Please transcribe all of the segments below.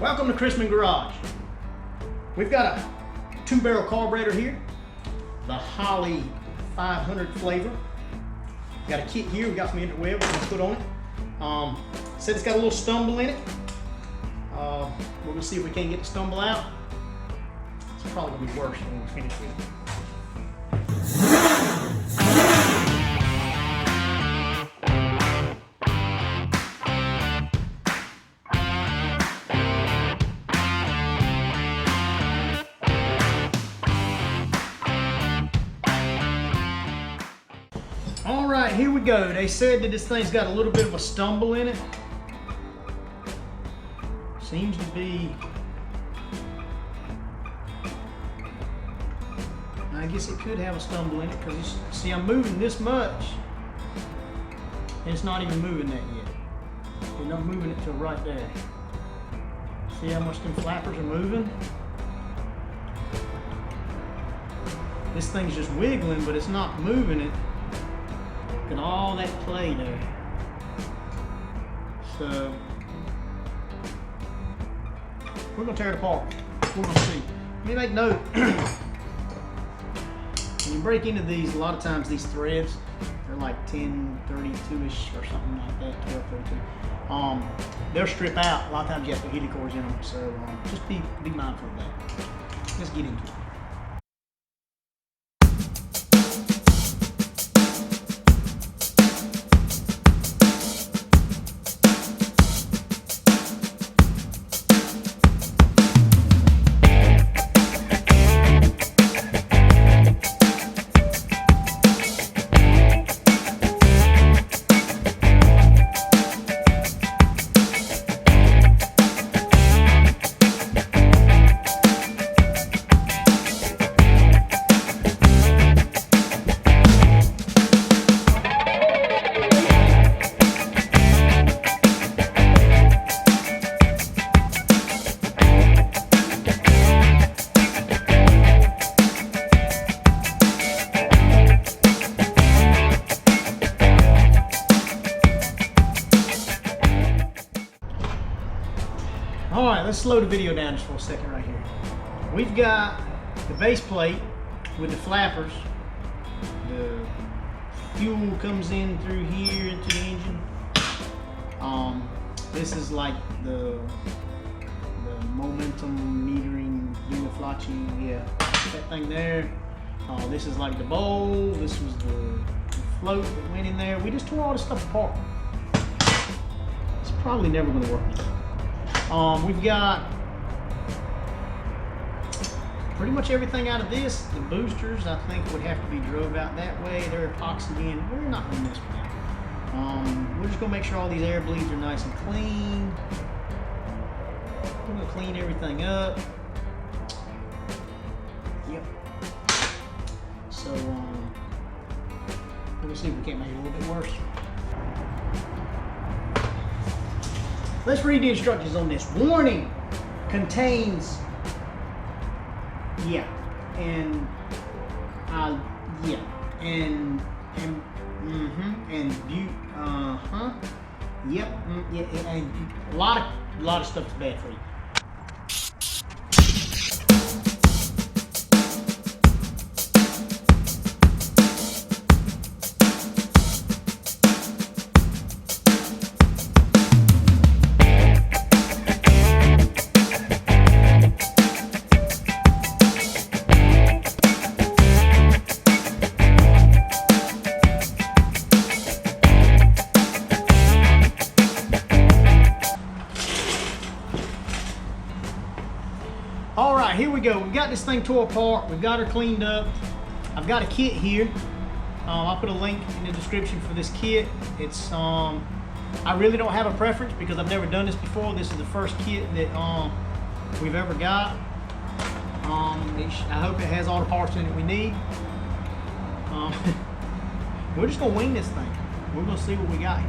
Welcome to Christman Garage. We've got a 2-barrel carburetor here, the Holley 500 flavor. Got a kit here. We got some interweb we're gonna put on it. Said it's got a little stumble in it. We're gonna see if we can't get the stumble out. It's probably gonna be worse when we finish with it. All right, here we go. They said that this thing's got a little bit of a stumble in it. Seems to be, I guess it could have a stumble in it because see, I'm moving this much and it's not even moving that yet. And I'm moving it to right there. See how much them flappers are moving? This thing's just wiggling, but it's not moving it. Look at all that play there. So we're gonna tear it apart. We're gonna see. Let me make note. When you break into these, a lot of times these threads, they're like 1032-ish or something like that, 1232. They'll strip out. A lot of times you have to put heater cores in them. So just be mindful of that. Let's get into it. All right, let's slow the video down just for a second right here. We've got the base plate with the flappers. The fuel comes in through here into the engine. This is like the momentum metering uniflachi, yeah, that thing there. This is like the bowl. This was the float that went in there. We just tore all this stuff apart. It's probably never gonna work. We've got pretty much everything out of this. The boosters, I think, would have to be drove out that way. They're epoxy in. We're not going to mess with that. We're just going to make sure all these air bleeds are nice and clean. We're going to clean everything up. Yep. So, we're going to see if we can't make it a little bit worse. Let's read the instructions on this. Warning contains, yeah, and and a lot of stuff is bad for you. All right, here we go. We've got this thing tore apart. We've got her cleaned up. I've got a kit here. I'll put a link in the description for this kit. It's I really don't have a preference because I've never done this before. This is the first kit that we've ever got. I hope it has all the parts in it we need. We're just gonna wing this thing. We're gonna see what we got here.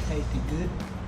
tasted good.